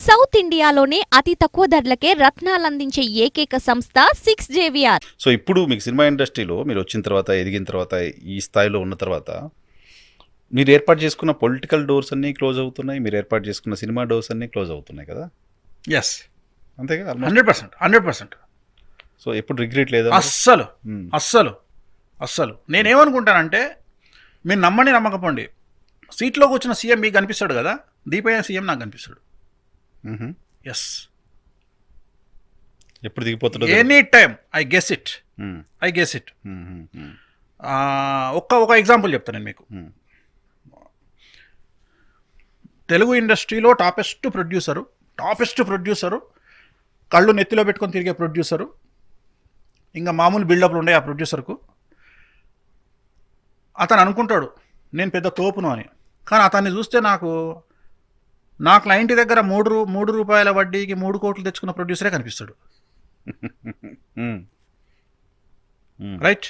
South ఇండియాలోనే అతి తక్కువ ధరలకే రత్నాలందించే ఏకైక సంస్థ 6JVR. సో ఇప్పుడు మీకు సినిమా ఇండస్ట్రీలో మీరు వచ్చిన తర్వాత, ఎదిగిన తర్వాత, ఈ స్థాయిలో ఉన్న తర్వాత మీరు ఏర్పాటు చేసుకున్న పొలిటికల్ డోర్స్ అన్నీ క్లోజ్ అవుతున్నాయి, మీరు ఏర్పాటు చేసుకున్న సినిమా డోర్స్ అన్నీ క్లోజ్ అవుతున్నాయి కదా? ఎస్, అంతేగా? 100%. సో ఎప్పుడు రిగ్రెట్ లేదా? అస్సలు నేనేమనుకుంటానంటే, మీరు నమ్మని నమ్మకపోండి, సీట్లో కూర్చున్న సీఎం మీకు కనిపిస్తాడు కదా, దీపయ్య సీఎం నాకు కనిపిస్తాడు. ఎస్, ఎప్పుడు దిగిపోతుందో any time I guess it. ఒక ఎగ్జాంపుల్ చెప్తాను నేను మీకు. తెలుగు ఇండస్ట్రీలో టాపెస్ట్ ప్రొడ్యూసరు, కళ్ళు నెత్తిలో పెట్టుకొని తిరిగే ప్రొడ్యూసరు, ఇంకా మామూలు బిల్డప్లు ఉండే ఆ ప్రొడ్యూసర్కు. అతను అనుకుంటాడు నేను పెద్ద తోపును అని, కానీ అతన్ని చూస్తే నా క్లయింట్ దగ్గర 3 రూపాయల వడ్డీకి 3 కోట్లు తెచ్చుకున్న ప్రొడ్యూసరే కనిపిస్తాడు. రైట్?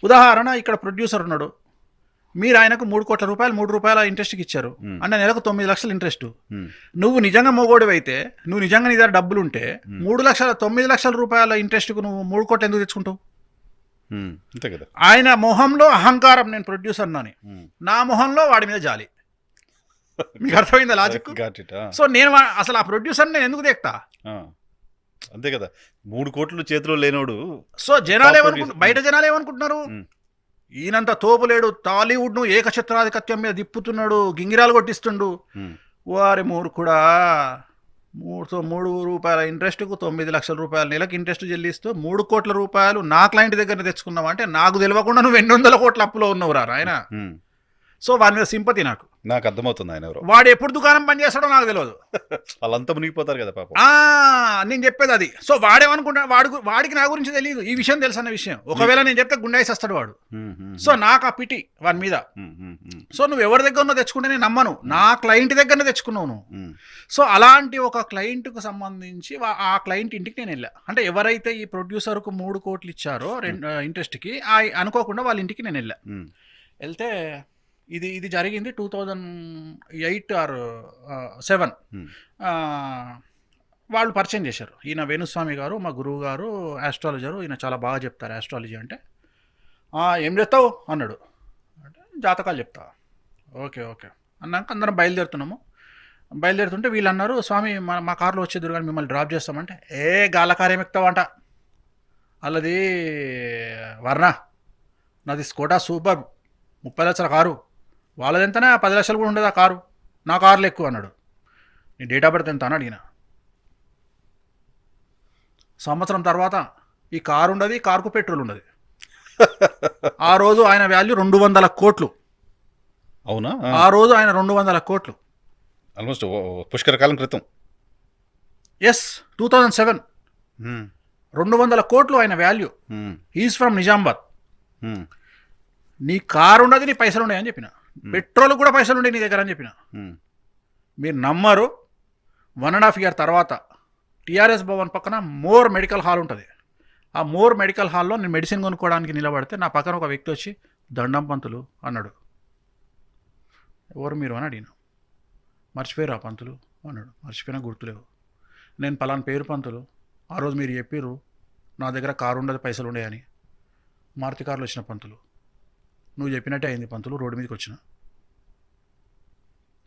ఉదాహరణ, ఇక్కడ ప్రొడ్యూసర్ ఉన్నాడు, మీరు ఆయనకు 3 కోట్ల రూపాయలు 3 రూపాయల ఇంట్రెస్ట్కి ఇచ్చారు అంటే నెలకు 9 లక్షల ఇంట్రెస్ట్. నువ్వు నిజంగా మొగోడివి అయితే, నువ్వు నిజంగా నీ దగ్గర డబ్బులు ఉంటే 9 లక్షల రూపాయల ఇంట్రెస్ట్కు నువ్వు 3 కోట్లు ఎందుకు తెచ్చుకుంటావు? అంతే కదా. ఆయన మొహంలో అహంకారం, నేను ప్రొడ్యూసర్ అని, నా మొహంలో వాడి మీద జాలి. మీకు అర్థమైందా లాజిక్? సో నేను అసలు ఆ ప్రొడ్యూసర్ నేను ఎందుకు దేక్తా? అంతే కదా. 3 కోట్లు చేతిలో లేనోడు. సో బయట జనాలు ఏమనుకుంటున్నారు, ఈయనంత తోపులేడు, టాలీవుడ్ను ఏకఛత్రాధిపత్యం మీద దిప్పుతున్నాడు, గింగిరాలు కొట్టిస్తుండు. వారి మూర్ఖుడా, 3 రూపాయల ఇంట్రెస్ట్కు 9 లక్షల రూపాయల నెలకు ఇంట్రెస్ట్ చెల్లిస్తూ 3 కోట్ల రూపాయలు నా క్లయింట్ దగ్గర తెచ్చుకున్నావు అంటే, నాకు తెలియకుండా నువ్వు 200 కోట్ల అప్పులో ఉన్నావు రా ఆయన. సో వారి మీద సింపతి నాకు అర్థమవుతుంది. ఆయన ఎవరు, వాడు ఎప్పుడు దుకాణం పని చేస్తాడో నాకు తెలియదు. వాళ్ళంతా మునిగిపోతారు కదా పాపం. నేను చెప్పేది అది. సో వాడేమనుకుంటా, వాడికి నా గురించి తెలియదు, ఈ విషయం తెలుసు అన్న విషయం. ఒకవేళ నేను చెప్తే గుండె వస్తాడు వాడు. సో నాకు ఆ పిటి వాని మీద. సో నువ్వు ఎవరి దగ్గర తెచ్చుకుంటే నేను నమ్మను, నా క్లయింట్ దగ్గరనే తెచ్చుకున్నావు నువ్వు. సో అలాంటి ఒక క్లయింట్కు సంబంధించి ఆ క్లయింట్ ఇంటికి నేను వెళ్ళా. అంటే ఎవరైతే ఈ ప్రొడ్యూసర్కు 3 కోట్లు ఇచ్చారో ఇంట్రెస్ట్కి, అనుకోకుండా వాళ్ళ ఇంటికి నేను వెళ్తే ఇది జరిగింది 2008 or 2007. వాళ్ళు పరిచయం చేశారు. ఈయన వేణుస్వామి గారు, మా గురువు గారు, ఆస్ట్రాలజరు, ఈయన చాలా బాగా చెప్తారు ఆస్ట్రాలజీ అంటే. ఏం చెప్తావు అన్నాడు. అంటే జాతకాలు చెప్తా. ఓకే అన్నాక అందరం బయలుదేరుతుంటే వీళ్ళు అన్నారు, స్వామి మా కారులో వచ్చేద్దరు కానీ మిమ్మల్ని డ్రాప్ చేస్తామంటే, గాల కారు ఏమి ఎక్కుతావంట, అల్లది వర్ణ, నాది స్కోడా సూపర్ 30 లక్షల కారు, వాళ్ళదెంతనే 10 లక్షలు కూడా ఉండదు ఆ కారు, నా కార్లు ఎక్కువ అన్నాడు. నీ డేట్ ఆఫ్ బర్త్ ఎంత అని అడిగిన. సంవత్సరం తర్వాత ఈ కారు ఉండదు, కారుకు పెట్రోల్ ఉండదు. ఆ రోజు ఆయన వాల్యూ 200 కోట్లు. అవునా? ఆ రోజు ఆయన 200 కోట్లు, ఆల్మోస్ట్ పుష్కర కాలం క్రితం. ఎస్, 2007. 200 కోట్లు ఆయన వాల్యూ. Is from Nizamabad. నీ కారు ఉండదు, నీ పైసలు ఉన్నాయి అని చెప్పిన, పెట్రోల్ కూడా పైసలు ఉండే నీ దగ్గర అని చెప్పిన. మీరు నమ్మరు, 1.5 year తర్వాత టీఆర్ఎస్ భవన్ పక్కన మోర్ మెడికల్ హాల్ ఉంటుంది. ఆ మోర్ మెడికల్ హాల్లో నేను మెడిసిన్ కొనుక్కోవడానికి నిలబడితే నా పక్కన ఒక వ్యక్తి వచ్చి, దండం పంతులు అన్నాడు. ఎవరు మీరు అని అడిగిన. మర్చిపోయారు ఆ పంతులు అన్నాడు. మర్చిపోయినా గుర్తులేవు. నేను పలానా పేరు పంతులు, ఆ రోజు మీరు చెప్పారు నా దగ్గర కారు ఉండదు పైసలు ఉండేయని, మారుతి కారులో వచ్చిన పంతులు, నువ్వు చెప్పినట్టే అయింది పంతులు, రోడ్డు మీదకి వచ్చిన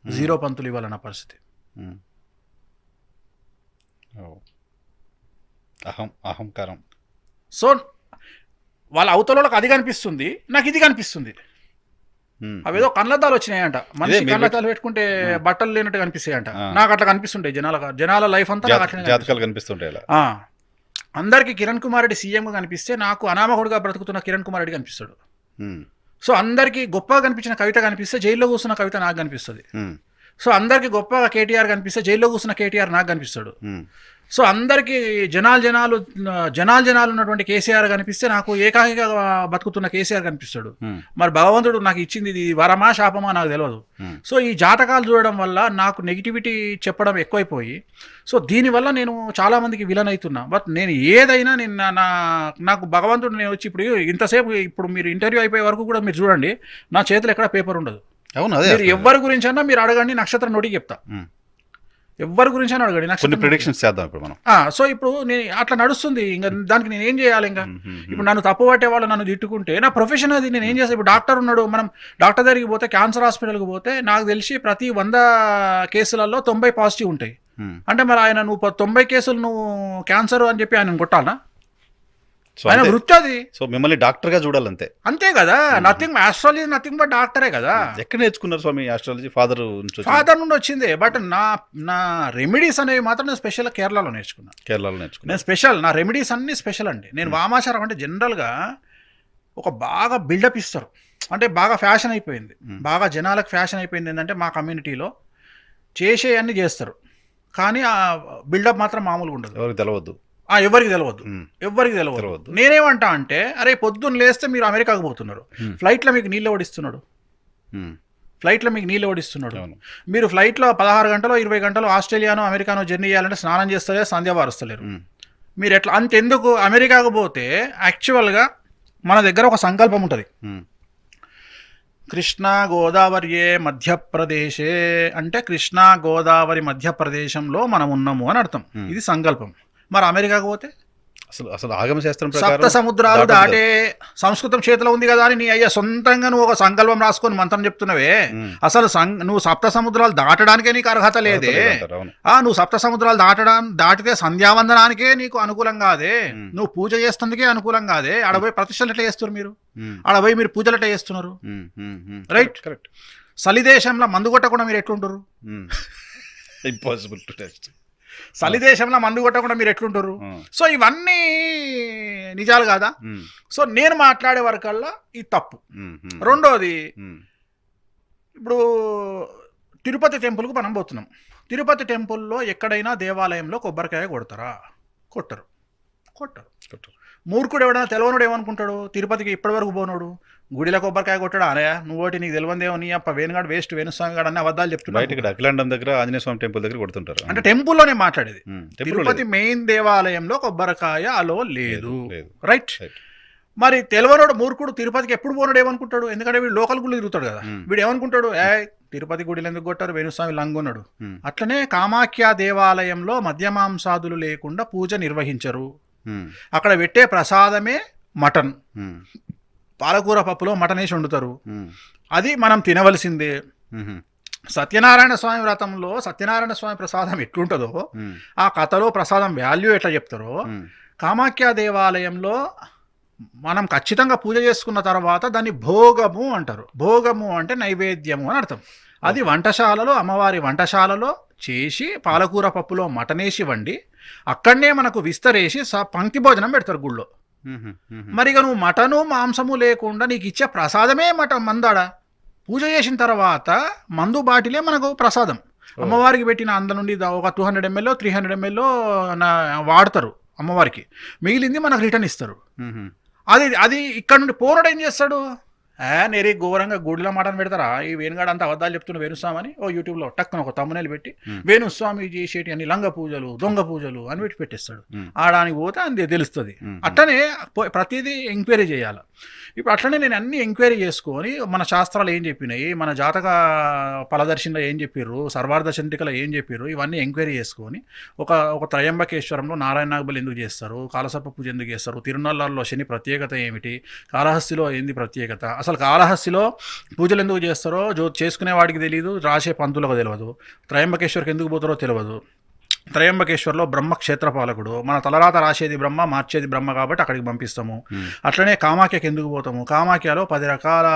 0 పంతులు ఇవ్వాలి నా పరిస్థితి. అహంకారం. సో వాళ్ళ అవతల వాళ్ళకి అది కనిపిస్తుంది, నాకు ఇది కనిపిస్తుంది. అవేదో కళ్ళద్దాలు వచ్చినాయంట, మనిషి కళ్ళద్దాలు పెట్టుకుంటే బట్టలు లేనట్టు కనిపిస్తాయంట. నాకు అట్లా కనిపిస్తుంటాయి జనాల లైఫ్ అంతా జాతకాలు కనిపిస్తుంటాయి. అందరికి కిరణ్ కుమార్ రెడ్డి సీఎంగా కనిపిస్తే, నాకు అనామకుడుగా బ్రతుకుతున్న కిరణ్ కుమార్ రెడ్డి కనిపిస్తాడు. సో అందరికి గొప్పగా కనిపించిన కవిత కనిపిస్తే, జైల్లో కూర్చున్న కవిత నాకు కనిపిస్తుంది. సో అందరికి గొప్పగా కేటీఆర్ కనిపిస్తే, జైల్లో కూర్చున్న కేటీఆర్ నాకు కనిపిస్తాడు. సో అందరికీ జనాలు ఉన్నటువంటి కేసీఆర్ కనిపిస్తే, నాకు ఏకాకిగా బతుకుతున్న కేసీఆర్ కనిపిస్తాడు. మరి భగవంతుడు నాకు ఇచ్చింది ఇది వరమా శాపమా నాకు తెలియదు. సో ఈ జాతకాలు చూడడం వల్ల నాకు నెగిటివిటీ చెప్పడం ఎక్కువైపోయి, సో దీనివల్ల నేను చాలామందికి విలన్ అవుతున్నా. బట్ నేను ఏదైనా నాకు భగవంతుడు, నేను వచ్చి ఇప్పుడు మీరు ఇంటర్వ్యూ అయిపోయే వరకు కూడా మీరు చూడండి, నా చేతిలో ఎక్కడ పేపర్ ఉండదు. అవును, మీరు ఎవరి గురించి అన్నా మీరు అడగండి, నక్షత్రం నోటికి చెప్తా. ఎవరి గురించి అని అడగండి కొన్ని నక్షత్రం ప్రిడిక్షన్స్ చేద్దాం ఇప్పుడు మనం. సో ఇప్పుడు నేను అట్లా నడుస్తుంది, ఇంకా దానికి నేను ఏం చేయాలి? ఇంకా ఇప్పుడు నన్ను తప్పు పట్టే వాళ్ళు నన్ను తిట్టుకుంటే నా ప్రొఫెషన్ అది, నేను ఏం చేస్తాను? ఇప్పుడు డాక్టర్ ఉన్నాడు, మనం డాక్టర్ దగ్గరికి పోతే, క్యాన్సర్ హాస్పిటల్కి పోతే నాకు తెలిసి ప్రతి 100 కేసులలో 90 పాజిటివ్ ఉంటాయి. అంటే మరి ఆయన నువ్వు 90 కేసులు నువ్వు క్యాన్సర్ అని చెప్పి ఆయన కొట్టాలనా? సో ఆయన అంతే. వృత్తి అది. సో మిమ్మల్ని డాక్టర్గా చూడాలంతే. అంతే కదా, నథింగ్ ఆస్ట్రాలజీ నథింగ్ బట్ డాక్టరే కదా. ఎక్కడ నేర్చుకున్నారు స్వామి ఆస్ట్రాలజీ? ఫాదర్ ఫాదర్ నుండి వచ్చిందే, బట్ నా రెమెడీస్ అనేవి మాత్రం నేను స్పెషల్ కేరళలో నేర్చుకున్నాను. కేరళలో నేర్చుకున్నారు. నేను స్పెషల్, నా రెమెడీస్ అన్ని స్పెషల్ అండి. నేను వామాచారం అంటే జనరల్గా ఒక బాగా బిల్డప్ ఇస్తారు, అంటే బాగా ఫ్యాషన్ అయిపోయింది, బాగా జనాలకు ఫ్యాషన్ అయిపోయింది. ఏంటంటే మా కమ్యూనిటీలో చేసే అన్ని చేస్తారు, కానీ ఆ బిల్డప్ మాత్రం మామూలుగా ఉండదు. ఎవరికి తెలవద్దు. ఎవరికి తెలియదు, ఎవరికి తెలియదు. నేనేమంటా అంటే, అరే పొద్దున్న లేస్తే మీరు అమెరికాకు పోతున్నారు, ఫ్లైట్లో మీకు నీళ్ళు ఓడిస్తున్నాడు, ఫ్లైట్లో మీకు నీళ్ళు ఓడిస్తున్నాడు. మీరు ఫ్లైట్లో 16 గంటలు 20 గంటలు ఆస్ట్రేలియానో అమెరికానో జర్నీ చేయాలంటే స్నానం చేస్తలే, సంధ్య వారుస్తలేరు. మీరు ఎట్లా అంతెందుకు? అమెరికాకు పోతే యాక్చువల్గా మన దగ్గర ఒక సంకల్పం ఉంటుంది, కృష్ణా గోదావరియే మధ్యప్రదేశే అంటే కృష్ణా గోదావరి మధ్యప్రదేశంలో మనం ఉన్నాము అని అర్థం. ఇది సంకల్పం. మరి అమెరికాకు పోతే అసలు ఆగమ శాస్త్రం సప్త ప్రకారం సముద్రాలు దాటే సంస్కృతం చేతిలో ఉంది కదా అని నీ అయ్యా సొంతంగా నువ్వు ఒక సంకల్పం రాసుకొని మంత్రం చెప్తున్నావే, అసలు నువ్వు సప్త సముద్రాలు దాటడానికే నీకు అర్హత లేదే. నువ్వు సప్త సముద్రాలు దాటితే సంధ్యావందనానికే నీకు అనుకూలం కాదే, నువ్వు పూజ చేస్తుందుకే అనుకూలం కాదే. ఆడపోయి ప్రతిష్టలు ఎట్లా చేస్తున్నారు మీరు? ఆడపోయి మీరు పూజలు ఎట్లా చేస్తున్నారు? రైట్. కరెక్ట్. చలిదేశంలో మందు కొట్టకుండా మీరు ఎట్లుంటారు? Impossible to test. చలిదేశంలో మందు కొట్టకుండా మీరు ఎట్లుంటారు? సో ఇవన్నీ నిజాలు కాదా? సో నేను మాట్లాడే వరకల్లా ఇది తప్పు. రెండోది, ఇప్పుడు తిరుపతి టెంపుల్కు మనం పోతున్నాం. తిరుపతి టెంపుల్లో ఎక్కడైనా దేవాలయంలో కొబ్బరికాయ కొడతారా? కొట్టరు. మూర్ఖుడు ఎవడైనా తెలవనుడు ఏమనుకుంటాడు? తిరుపతికి ఇప్పటివరకు పోనోడు గుడిలో కొబ్బరికాయ కొట్టాడు, అరే నువ్వుటి నీకు తెలివందేమో, నీ అప్ప వేణుగాడు వేస్ట్, వేణుస్వామి గాడు అన్ని అబద్ధాలు చెప్తున్నాడు. బయట అఖిలాండం దగ్గర ఆంజనేయ స్వామి టెంపుల్ దగ్గర కొడుతుంటారు. అంటే టెంపుల్లోనే మాట్లాడేది. తిరుపతి మెయిన్ దేవాలయంలో కొబ్బరికాయ అలో లేదు. రైట్. మరి తెలవనోడు మూర్ఖుడు తిరుపతికి ఎప్పుడు పోనాడు ఏమనుకుంటాడు? ఎందుకంటే వీడు లోకల్ గుళ్ళు తిరుగుతాడు కదా, వీడు ఏమనుకుంటాడు? తిరుపతి గుడిలో ఎందుకు కొట్టారు, వేణుస్వామి లంగున్నాడు. అట్లనే కామాఖ్య దేవాలయంలో మద్యమాంసాదులు లేకుండా పూజ నిర్వహించరు. అక్కడ పెట్టే ప్రసాదమే మటన్, పాలకూర పప్పులో మటన్ వేసి వండుతారు, అది మనం తినవలసిందే. సత్యనారాయణ స్వామి వ్రతంలో సత్యనారాయణ స్వామి ప్రసాదం ఎట్లుంటుందో, ఆ కథలో ప్రసాదం వాల్యూ ఎట్లా చెప్తారో, కామాఖ్య దేవాలయంలో మనం ఖచ్చితంగా పూజ చేసుకున్న తర్వాత దాన్ని భోగము అంటారు. భోగము అంటే నైవేద్యము అని అర్థం. అది వంటశాలలో, అమ్మవారి వంటశాలలో చేసి పాలకూర పప్పులో మటనేసి వండి అక్కడనే మనకు విస్తరేసి పంక్తి భోజనం పెడతారు గుళ్ళో. మరి ఇక నువ్వు మటను మాంసము లేకుండా నీకు ఇచ్చే ప్రసాదమే మందాడ. పూజ చేసిన తర్వాత మందు బాటిలే మనకు ప్రసాదం. అమ్మవారికి పెట్టిన అంద నుండి ఒక 200 ml 300 ml వాడతారు అమ్మవారికి, మిగిలింది మనకు రిటర్న్ ఇస్తారు. అది ఇక్కడ నుండి పోనడు ఏం చేస్తాడు? నేరే ఘోరంగా గుడిలో మటన్ పెడతారా, ఈ వేణుగాడు అంతా అబద్ధాలు చెప్తున్న వేణుస్వామి ఓ యూట్యూబ్లో టక్కున ఒక తమ్మునేలు పెట్టి వేణుస్వామి చేసేటి అన్ని లంగ పూజలు దొంగ పూజలు అని పెట్టి పెట్టేస్తాడు. ఆడానికి పోతే అది తెలుస్తుంది. అట్లనే ప్రతిదీ ఎంక్వైరీ చేయాలి. ఇప్పుడు అట్లనే నేను అన్ని ఎంక్వైరీ చేసుకొని మన శాస్త్రాలు ఏం చెప్పినాయి, మన జాతక ఫలదర్శిలో ఏం చెప్పారు, సర్వార్థ చంద్రికలో ఏం చెప్పారు, ఇవన్నీ ఎంక్వైరీ చేసుకొని ఒక త్రయంబకేశ్వరంలో నారాయణ నాగబలి ఎందుకు చేస్తారు, కాలసర్ప పూజ ఎందుకు చేస్తారు, తిరునల్లాల్లో శని ప్రత్యేకత ఏమిటి, కాళహస్తిలో ఏంది ప్రత్యేకత, అసలు కాళహస్తిలో పూజలు ఎందుకు చేస్తారో చేసుకునే వాడికి తెలియదు, రాసే పంతులకు తెలియదు, త్రయంబకేశ్వర్కి ఎందుకు పోతారో తెలియదు. త్రయంబకేశ్వర్లో బ్రహ్మ క్షేత్రపాలకుడు, మన తలరాత రాసేది బ్రహ్మ మార్చేది బ్రహ్మ కాబట్టి అక్కడికి పంపిస్తాము. అట్లనే కామాఖ్యకి ఎందుకు పోతాము? కామాఖ్యలో 10 రకాల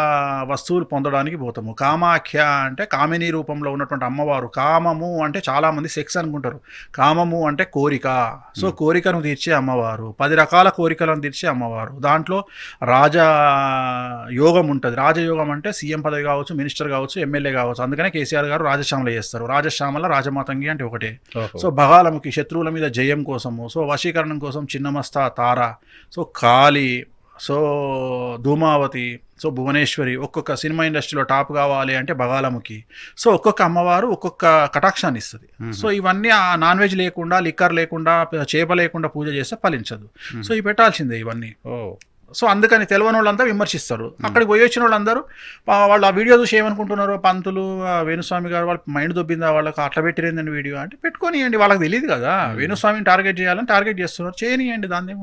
వస్తువులు పొందడానికి పోతాము. కామాఖ్య అంటే కామిని రూపంలో ఉన్నటువంటి అమ్మవారు. కామము అంటే చాలామంది సెక్స్ అనుకుంటారు, కామము అంటే కోరిక. సో కోరికను తీర్చే అమ్మవారు, 10 రకాల కోరికలను తీర్చే అమ్మవారు. దాంట్లో రాజయోగం ఉంటుంది. రాజయోగం అంటే సీఎం పదవి కావచ్చు, మినిస్టర్ కావచ్చు, ఎమ్మెల్యే కావచ్చు. అందుకనే కేసీఆర్ గారు రాజశ్యామల చేస్తారు. రాజశ్యామల రాజమాతంగి అంటే ఒకటే. సో బగాలముకి శత్రువుల మీద జయం కోసము, సో వశీకరణం కోసం చిన్నమస్తా తార, సో కాళీ, సో ధూమావతి, సో భువనేశ్వరి. ఒక్కొక్క సినిమా ఇండస్ట్రీలో టాప్ కావాలి అంటే బగాలముకి. సో ఒక్కొక్క అమ్మవారు ఒక్కొక్క కటాక్షాన్ని ఇస్తుంది. సో ఇవన్నీ ఆ నాన్ వెజ్ లేకుండా, లిక్కర్ లేకుండా, చేప లేకుండా పూజ చేస్తే ఫలించదు. సో ఇవి పెట్టాల్సిందే ఇవన్నీ. సో అందుకని తెలియని వాళ్ళంతా విమర్శిస్తారు. అక్కడికి పోయి వచ్చిన వాళ్ళందరూ వాళ్ళు ఆ వీడియో చూసి ఏమనుకుంటున్నారు, పంతులు వేణుస్వామి గారు వాళ్ళ మైండ్ దొబ్బిందా, వాళ్ళకి అట్లా పెట్టిరేందండి వీడియో అంటే, పెట్టుకోనియండి, వాళ్ళకి తెలియదు కదా వేణుస్వామిని టార్గెట్ చేయాలని టార్గెట్ చేస్తున్నారు, చేయనియండి, దాన్ని